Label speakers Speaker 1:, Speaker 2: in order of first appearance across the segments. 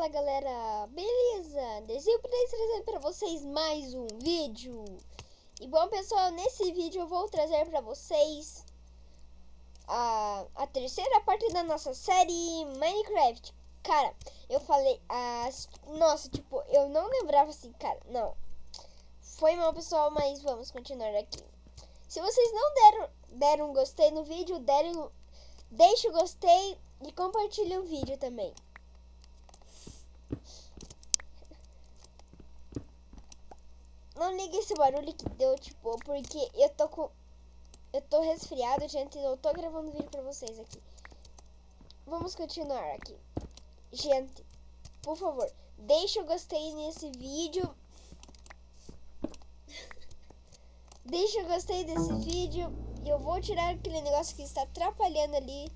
Speaker 1: Fala galera, beleza? Desde o trazendo para vocês mais um vídeo. E bom pessoal, nesse vídeo eu vou trazer para vocês a terceira parte da nossa série Minecraft. Cara, eu falei, nossa, tipo, eu não lembrava assim, cara, não. Foi mal pessoal, mas vamos continuar aqui. Se vocês não deram um gostei no vídeo, deixe o gostei e compartilhe o vídeo também. Não liga esse barulho que deu, tipo, porque eu tô resfriado, gente, eu tô gravando vídeo pra vocês aqui. Vamos continuar aqui. Gente, por favor, deixa o gostei nesse vídeo. Deixa o gostei desse vídeo. E eu vou tirar aquele negócio que está atrapalhando ali.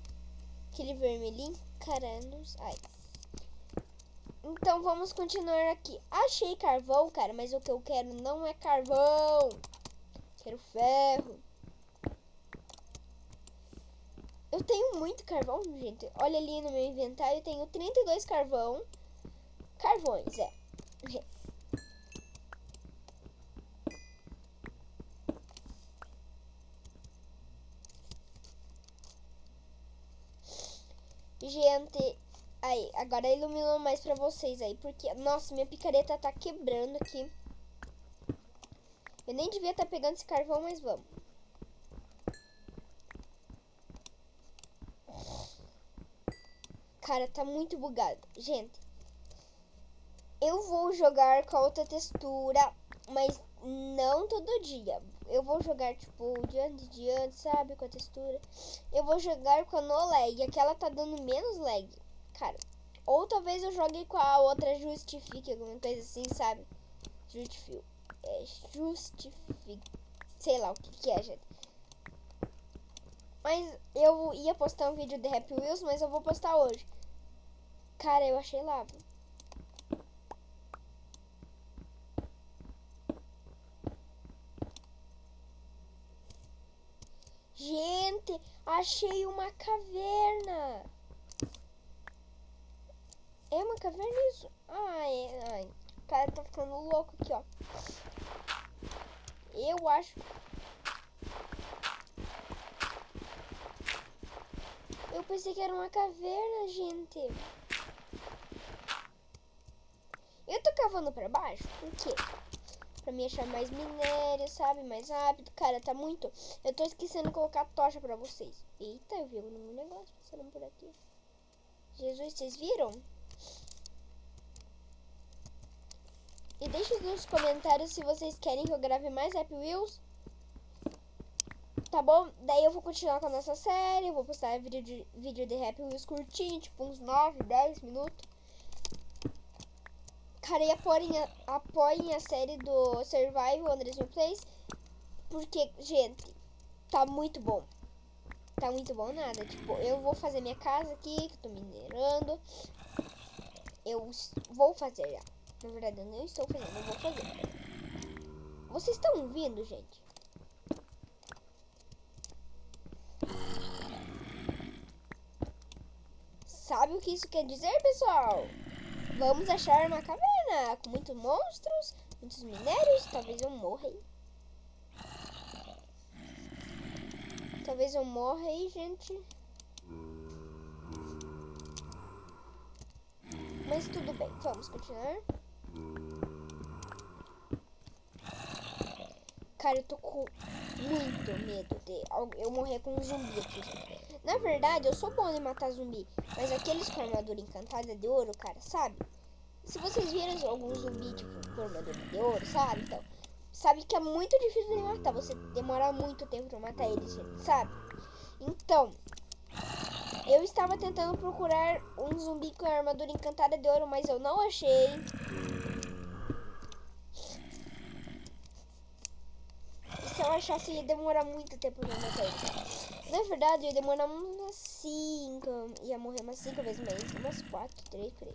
Speaker 1: Aquele vermelhinho. Caramba, ai. Então vamos continuar aqui. Achei carvão, cara, mas o que eu quero não é carvão. Quero ferro. Eu tenho muito carvão, gente. Olha ali no meu inventário, eu tenho 32 carvões, é. Gente, aí, agora iluminou mais pra vocês aí, porque, nossa, minha picareta tá quebrando aqui. Eu nem devia estar pegando esse carvão, mas vamos. Cara, tá muito bugado. Gente, eu vou jogar com a outra textura, mas não todo dia. Eu vou jogar, tipo, de antes, sabe, com a textura. Eu vou jogar com a no lag, aquela tá dando menos lag, cara. Ou talvez eu jogue com a outra Justifique, alguma coisa assim, sabe? Justifique. Sei lá o que é, gente. Mas eu ia postar um vídeo de Happy Wheels, mas eu vou postar hoje. Cara, eu achei lava. Gente, achei uma caverna. É uma caverna isso? Ai. O cara tá ficando louco aqui, ó. Eu acho. Eu pensei que era uma caverna, gente. Eu tô cavando pra baixo, por quê? Pra me achar mais minério, sabe? Mais rápido. Cara, tá muito... Eu tô esquecendo de colocar tocha pra vocês. Eita, eu vi um negócio passando por aqui. Jesus, vocês viram? E deixe nos comentários se vocês querem que eu grave mais Happy Wheels. Tá bom? Daí eu vou continuar com a nossa série. Eu vou postar vídeo de Happy Wheels curtinho, tipo uns 9, 10 minutos. Cara, e apoiem a série do Survival Andres Plays. Porque, gente, tá muito bom. Tá muito bom nada. Tipo, eu vou fazer minha casa aqui, que eu tô minerando. Eu vou fazer já. Na verdade, eu não estou fazendo, eu vou fazer. Vocês estão ouvindo, gente? Sabe o que isso quer dizer, pessoal? Vamos achar uma caverna com muitos monstros, muitos minérios. Talvez eu morra aí. Talvez eu morra aí, gente. Mas tudo bem, vamos continuar. Cara, eu tô com muito medo de eu morrer com um zumbi aqui, gente. Na verdade, eu sou bom em matar zumbi, mas aqueles com armadura encantada de ouro, cara, sabe? Se vocês viram algum zumbi, tipo, com armadura de ouro, sabe? Então, sabe que é muito difícil de matar. Você demora muito tempo pra matar eles, gente, sabe? Então, eu estava tentando procurar um zumbi com armadura encantada de ouro, mas eu não achei. Se eu achasse, ia demorar muito tempo pra matar ele. Na verdade, ia demorar umas 5. Ia morrer umas 5 vezes mais. Umas 4, 3 por aí.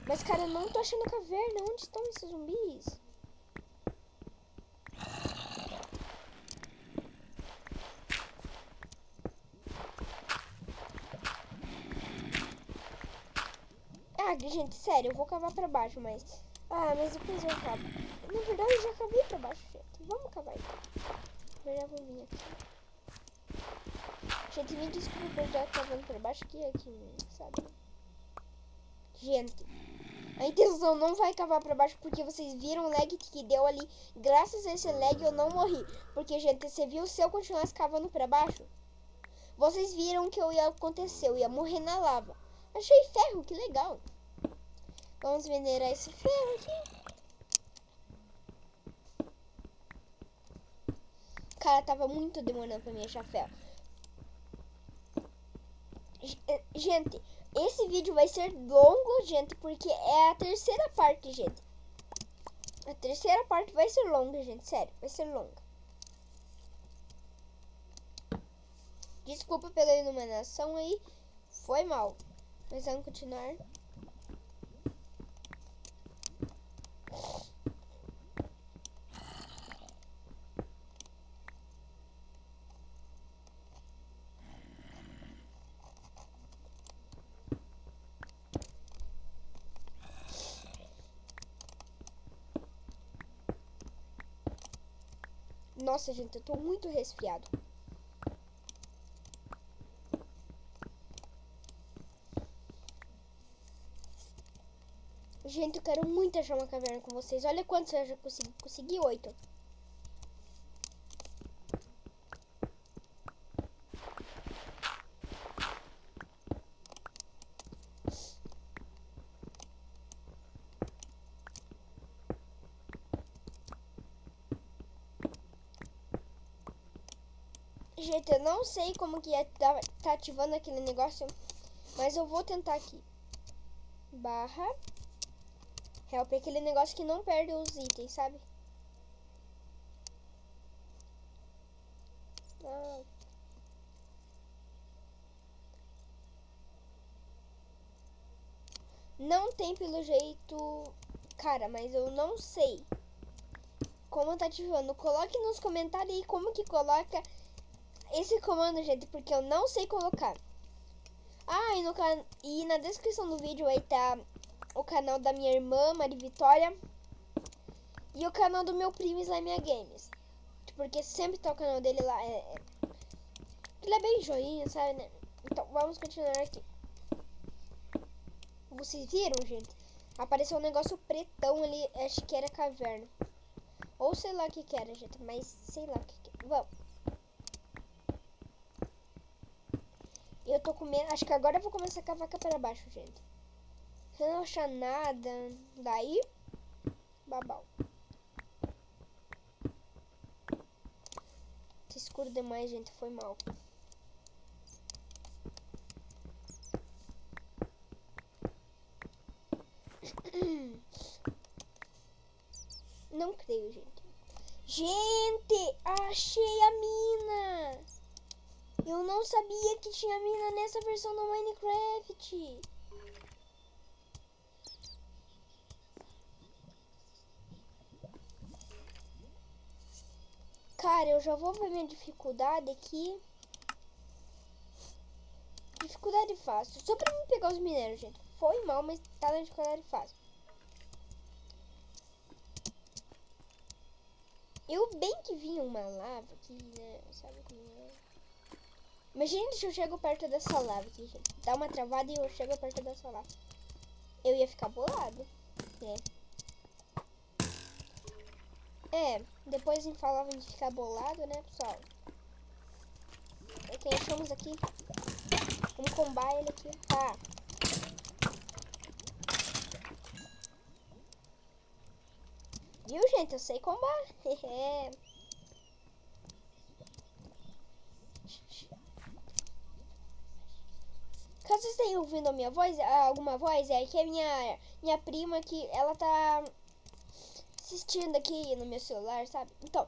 Speaker 1: Mas, cara, eu não tô achando a caverna. Onde estão esses zumbis? Ah, Gente, sério, eu vou cavar pra baixo, mas... Ah, mas depois eu cavo. Na verdade, eu já cavei pra baixo, gente. Vamos cavar então. Eu já vou vir aqui. Gente, me desculpa por estar cavando pra baixo aqui, sabe? Gente, a intenção não vai cavar pra baixo porque vocês viram o lag que deu ali. Graças a esse lag eu não morri. Porque, gente, você viu, se eu continuasse cavando pra baixo, vocês viram que eu ia acontecer, eu ia morrer na lava. Achei ferro, que legal. Vamos minerar esse ferro aqui. Cara, tava muito demorando pra mim achar ferro. Gente, esse vídeo vai ser longo, gente, porque é a terceira parte, gente. A terceira parte vai ser longa, gente, sério, vai ser longa. Desculpa pela iluminação aí, foi mal. Mas vamos continuar. Nossa, gente, eu tô muito resfriado. Gente, eu quero muito achar uma caverna com vocês. Olha quantos eu já consegui. Consegui 8. Gente, eu não sei como que tá ativando aquele negócio, mas eu vou tentar aqui. Barra help, aquele negócio que não perde os itens, sabe? Ah. Não tem pelo jeito, cara, mas eu não sei como tá ativando. Coloque nos comentários aí como que coloca esse comando, gente, porque eu não sei colocar. Ah, e na descrição do vídeo aí tá o canal da minha irmã, Mari Vitória, e o canal do meu primo Slime Games, porque sempre tá o canal dele lá. Ele é bem joinha, sabe, né? Então, vamos continuar aqui. Vocês viram, gente? Apareceu um negócio pretão ali, acho que era caverna. Ou sei lá o que era, gente, mas sei lá o que era. Vamos. Eu tô com medo, acho que agora eu vou começar a cavar para baixo, gente. Se eu não achar nada, daí, babau. Tá escuro demais, gente, foi mal. Não creio, gente. Gente, achei a mina. Eu não sabia que tinha mina nessa versão do Minecraft. Cara, eu já vou ver minha dificuldade aqui. Dificuldade fácil. Só pra mim pegar os minérios, gente. Foi mal, mas tá na dificuldade fácil. Eu bem que vi uma lava aqui, né? Sabe como é? Imagina se eu chego perto dessa lava aqui, gente. Dá uma travada e eu chego perto dessa lava. Eu ia ficar bolado, né? Depois a gente falava de ficar bolado, né, pessoal? É quem achamos aqui. Vamos combar ele aqui. Tá. Viu, gente? Eu sei combar. Caso vocês tenham ouvindo a minha voz, alguma voz, é que a minha prima que ela tá assistindo aqui no meu celular, sabe? Então,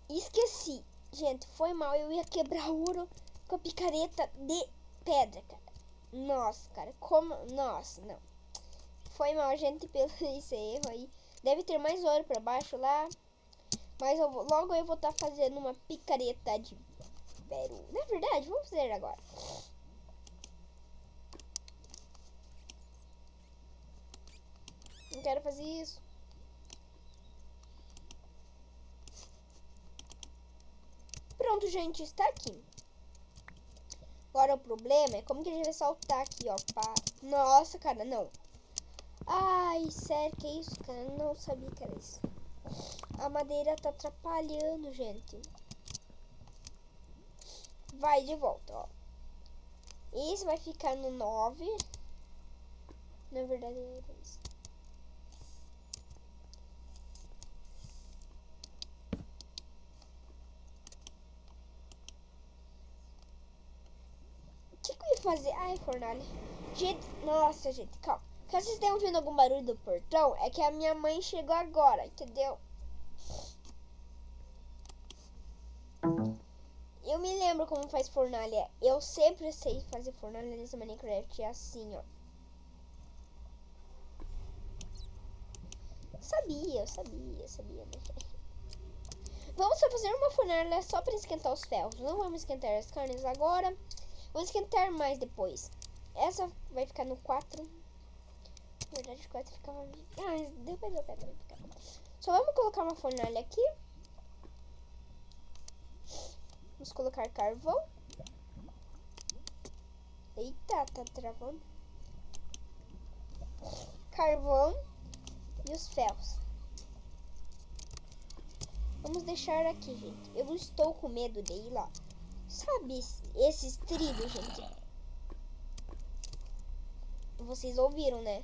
Speaker 1: esqueci. Gente, foi mal. Eu ia quebrar ouro com a picareta de pedra, cara. Nossa, cara, como... Nossa, não. Foi mal, gente, pelo esse erro aí. Deve ter mais ouro pra baixo lá. Mas logo eu vou estar fazendo uma picareta de peru. Na verdade, vamos fazer agora. Não quero fazer isso. Pronto, gente, está aqui. Agora o problema é como que a gente vai saltar aqui, ó. Pá. Nossa, cara, não. Ai, sério, que isso, cara? Eu não sabia que era isso. A madeira tá atrapalhando, gente. Vai de volta, ó. Esse vai ficar no 9. Na verdade, é isso. O que eu ia fazer? Ai, fornalha. Gente, nossa, gente, calma. Caso vocês tenham ouvindo algum barulho do portão, é que a minha mãe chegou agora, entendeu? Eu me lembro como faz fornalha. Eu sempre sei fazer fornalha nesse Minecraft. É assim, ó. Eu sabia, né? Vamos só fazer uma fornalha só para esquentar os ferros. Não vamos esquentar as carnes agora. Vamos esquentar mais depois. Essa vai ficar no 4. Na verdade, o 4 ficava... Ah, depois eu pego. Só vamos colocar uma fornalha aqui. Vamos colocar carvão. Eita, tá travando. Carvão e os ferros. Vamos deixar aqui, gente. Eu estou com medo de ir lá. Sabe esses trilhos, gente? Vocês ouviram, né?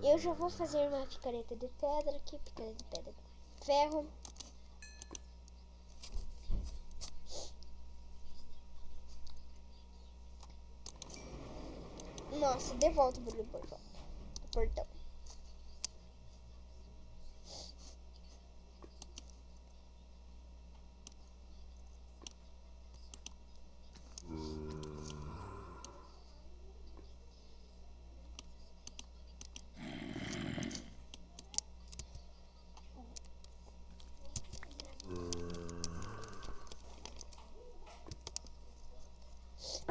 Speaker 1: Eu já vou fazer uma picareta de pedra aqui. Picareta de pedra com ferro. Nossa, de volta o barulho do portão.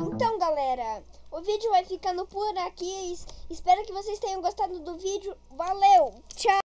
Speaker 1: Então, galera, o vídeo vai ficando por aqui. Espero que vocês tenham gostado do vídeo. Valeu, tchau!